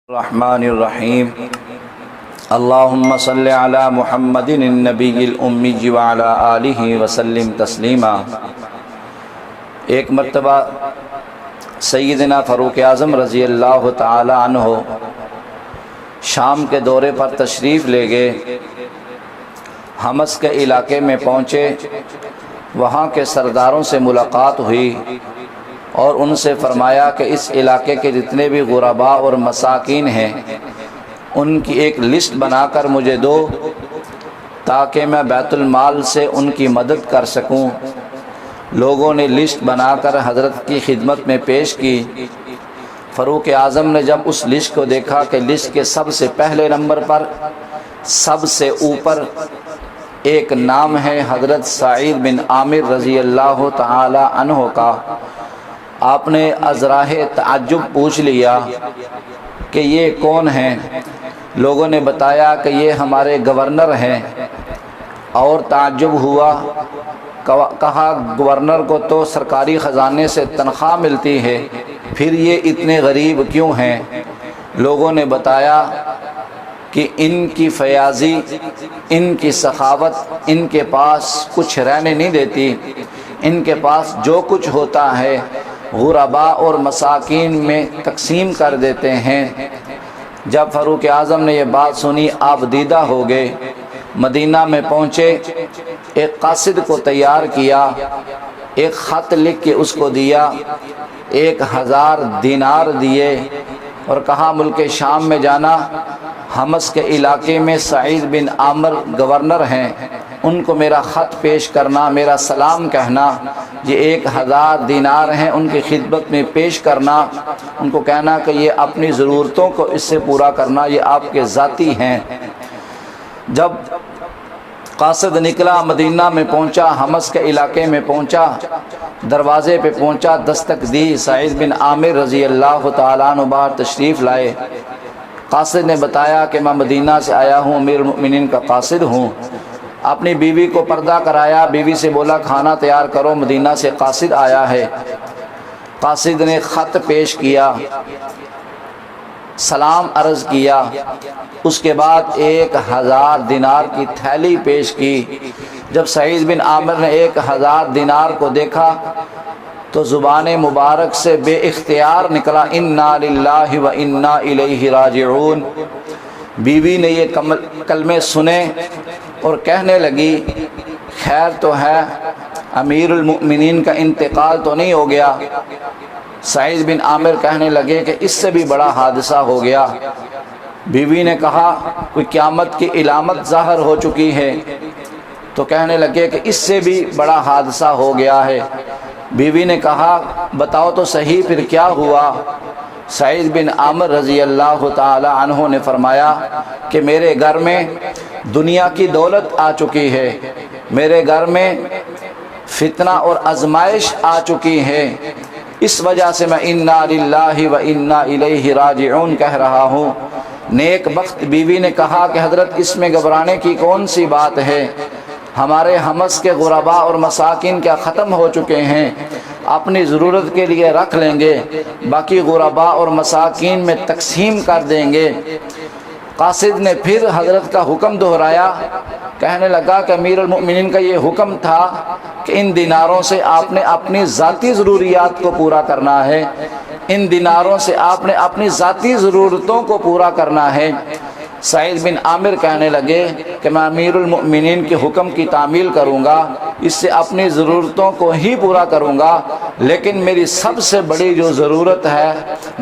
الرحمن الرحیم اللہم صلی علی محمد النبی الأمی وعلی آلہ وسلم تسلیما۔ ایک مرتبہ سیدنا فاروق اعظم رضی اللہ تعالی عنہ شام کے دورے پر تشریف لے گئے، حمص کے علاقے میں پہنچے، وہاں کے سرداروں سے ملاقات ہوئی اور ان سے فرمایا کہ اس علاقے کے جتنے بھی غرباء اور مساکین ہیں ان کی ایک لسٹ بنا کر مجھے دو تاکہ میں بیت المال سے ان کی مدد کر سکوں۔ لوگوں نے لسٹ بنا کر حضرت کی خدمت میں پیش کی۔ فاروق اعظم نے جب اس لسٹ کو دیکھا کہ لسٹ کے سب سے پہلے نمبر پر سب سے اوپر ایک نام ہے حضرت سعید بن عامر رضی اللہ تعالی عنہ کا، آپ نے ازراہ تعجب پوچھ لیا کہ یہ کون ہیں؟ لوگوں نے بتایا کہ یہ ہمارے گورنر ہیں، اور تعجب ہوا، کہا گورنر کو تو سرکاری خزانے سے تنخواہ ملتی ہے، پھر یہ اتنے غریب کیوں ہیں؟ لوگوں نے بتایا کہ ان کی فیاضی، ان کی سخاوت ان کے پاس کچھ رہنے نہیں دیتی، ان کے پاس جو کچھ ہوتا ہے غرباء اور مساکین میں تقسیم کر دیتے ہیں۔ جب فاروق اعظم نے یہ بات سنی آپ دیدہ ہو گئے، مدینہ میں پہنچے، ایک قاصد کو تیار کیا، ایک خط لکھ کے اس کو دیا، 1000 دینار دیے اور کہا ملک شام میں جانا، حمص کے علاقے میں سعید بن عامر گورنر ہیں، ان کو میرا خط پیش کرنا، میرا سلام کہنا، یہ 1000 دینار ہیں، ان کی خدمت میں پیش کرنا، ان کو کہنا کہ یہ اپنی ضرورتوں کو اس سے پورا کرنا، یہ آپ کے ذاتی ہیں۔ جب قاصد نکلا، مدینہ میں پہنچا، حمص کے علاقے میں پہنچا، دروازے پہ پہنچا، دستک دی، سعید بن عامر رضی اللہ تعالیٰ عنہ باہر تشریف لائے۔ قاصد نے بتایا کہ میں مدینہ سے آیا ہوں، امیر المؤمنین کا قاصد ہوں۔ اپنی بیوی کو پردہ کرایا، بیوی سے بولا کھانا تیار کرو، مدینہ سے قاصد آیا ہے۔ قاصد نے خط پیش کیا، سلام عرض کیا، اس کے بعد 1000 دینار کی تھیلی پیش کی۔ جب سعید بن عامر نے 1000 دینار کو دیکھا تو زبان مبارک سے بے اختیار نکلا انا للہ و انا الیہ راجعون۔ بیوی نے یہ کلمے سنے اور کہنے لگی خیر تو ہے، امیر المؤمنین کا انتقال تو نہیں ہو گیا؟ سعید بن عامر کہنے لگے کہ اس سے بھی بڑا حادثہ ہو گیا۔ بیوی نے کہا کوئی قیامت کی علامت ظاہر ہو چکی ہے، تو کہنے لگے کہ اس سے بھی بڑا حادثہ ہو گیا ہے۔ بیوی نے کہا بتاؤ تو صحیح پھر کیا ہوا؟ سعید بن عامر رضی اللہ تعالی عنہ نے فرمایا کہ میرے گھر میں دنیا کی دولت آ چکی ہے، میرے گھر میں فتنہ اور آزمائش آ چکی ہے، اس وجہ سے میں انا للہ و انا الیہ راجعون کہہ رہا ہوں۔ نیک بخت بیوی نے کہا کہ حضرت اس میں گھبرانے کی کون سی بات ہے؟ ہمارے حمص کے غرباء اور مساکین کیا ختم ہو چکے ہیں؟ اپنی ضرورت کے لیے رکھ لیں گے، باقی غرباء اور مساکین میں تقسیم کر دیں گے۔ قاصد نے پھر حضرت کا حکم دہرایا، کہنے لگا کہ امیر المؤمنین کا یہ حکم تھا کہ ان دیناروں سے آپ نے اپنی ذاتی ضروریات کو پورا کرنا ہے، ان دیناروں سے آپ نے اپنی ذاتی ضرورتوں کو پورا کرنا ہے۔ سعید بن عامر کہنے لگے کہ میں امیر المؤمنین کے حکم کی تعمیل کروں گا، اس سے اپنی ضرورتوں کو ہی پورا کروں گا، لیکن میری سب سے بڑی جو ضرورت ہے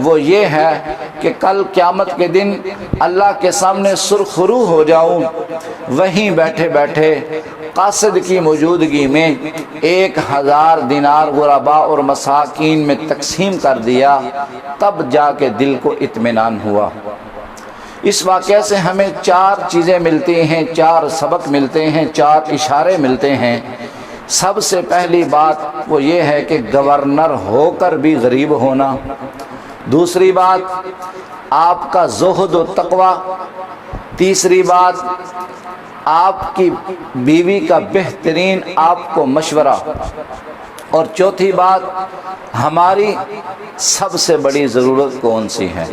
وہ یہ ہے کہ کل قیامت کے دن اللہ کے سامنے سرخرو ہو جاؤں، وہیں بیٹھے بیٹھے قاصد کی موجودگی میں 1000 دینار غرباء اور مساکین میں تقسیم کر دیا، تب جا کے دل کو اطمینان ہوا۔ اس واقعے سے ہمیں 4 چیزیں ملتی ہیں، 4 سبق ملتے ہیں، 4 اشارے ملتے ہیں۔ سب سے پہلی بات وہ یہ ہے کہ گورنر ہو کر بھی غریب ہونا۔ دوسری بات آپ کا زہد و تقوی۔ تیسری بات آپ کی بیوی کا بہترین آپ کو مشورہ۔ اور چوتھی بات ہماری سب سے بڑی ضرورت کون سی ہے؟